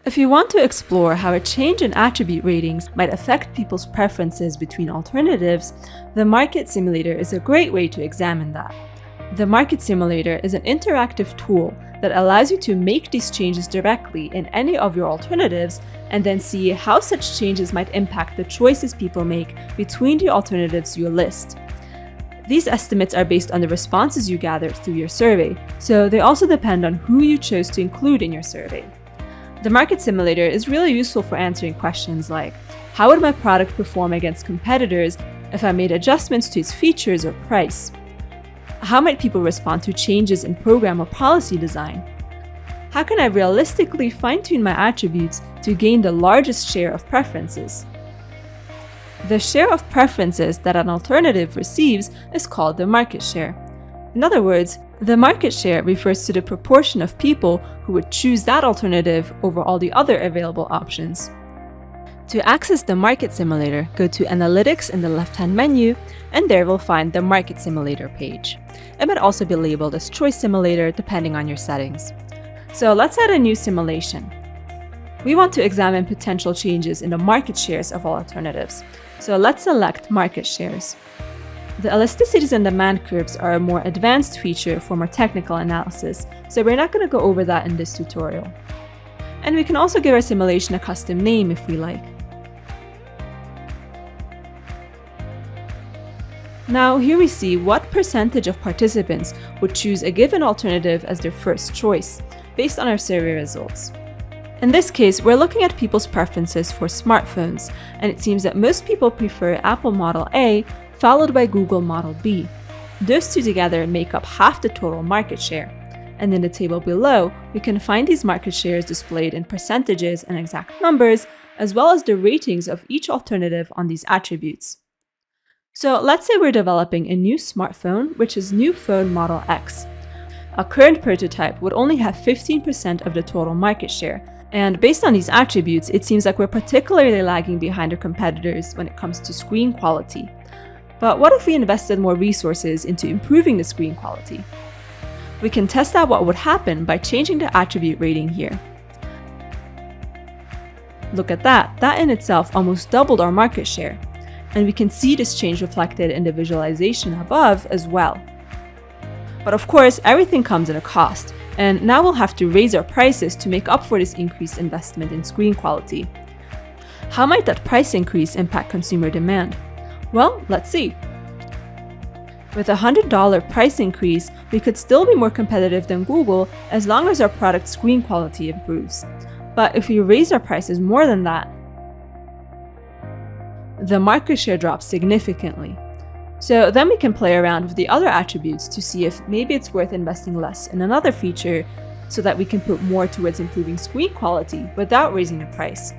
If you want to explore how a change in attribute ratings might affect people's preferences between alternatives, the Market Simulator is a great way to examine that. The Market Simulator is an interactive tool that allows you to make these changes directly in any of your alternatives and then see how such changes might impact the choices people make between the alternatives you list. These estimates are based on the responses you gathered through your survey, so they also depend on who you chose to include in your survey. The Market Simulator is really useful for answering questions like, how would my product perform against competitors if I made adjustments to its features or price? How might people respond to changes in program or policy design? How can I realistically fine-tune my attributes to gain the largest share of preferences? The share of preferences that an alternative receives is called the market share. In other words, the market share refers to the proportion of people who would choose that alternative over all the other available options. To access the Market Simulator, go to Analytics in the left-hand menu, and there we'll find the Market Simulator page. It might also be labeled as Choice Simulator depending on your settings. So let's add a new simulation. We want to examine potential changes in the market shares of all alternatives. So let's select Market Shares. The elasticities and demand curves are a more advanced feature for more technical analysis, so we're not going to go over that in this tutorial. And we can also give our simulation a custom name if we like. Now here we see what percentage of participants would choose a given alternative as their first choice, based on our survey results. In this case, we're looking at people's preferences for smartphones, and it seems that most people prefer Apple Model A, followed by Google Model B. Those two together make up half the total market share. And in the table below, we can find these market shares displayed in percentages and exact numbers, as well as the ratings of each alternative on these attributes. So let's say we're developing a new smartphone, which is new phone Model X. A current prototype would only have 15% of the total market share, and based on these attributes, it seems like we're particularly lagging behind our competitors when it comes to screen quality. But what if we invested more resources into improving the screen quality? We can test out what would happen by changing the attribute rating here. Look at that, that in itself almost doubled our market share. And we can see this change reflected in the visualization above as well. But of course, everything comes at a cost, and now we'll have to raise our prices to make up for this increased investment in screen quality. How might that price increase impact consumer demand? Well, let's see. With a $100 price increase, we could still be more competitive than Google as long as our product screen quality improves. But if we raise our prices more than that, the market share drops significantly. So then we can play around with the other attributes to see if maybe it's worth investing less in another feature so that we can put more towards improving screen quality without raising the price.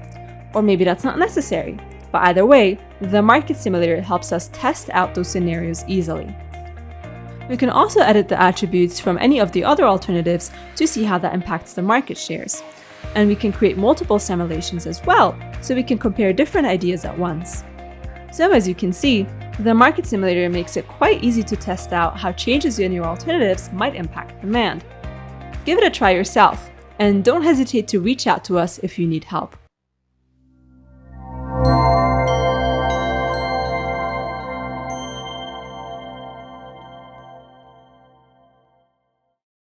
Or maybe that's not necessary. But either way, the Market Simulator helps us test out those scenarios easily. We can also edit the attributes from any of the other alternatives to see how that impacts the market shares. And we can create multiple simulations as well, so we can compare different ideas at once. So as you can see, the Market Simulator makes it quite easy to test out how changes in your alternatives might impact demand. Give it a try yourself, and don't hesitate to reach out to us if you need help.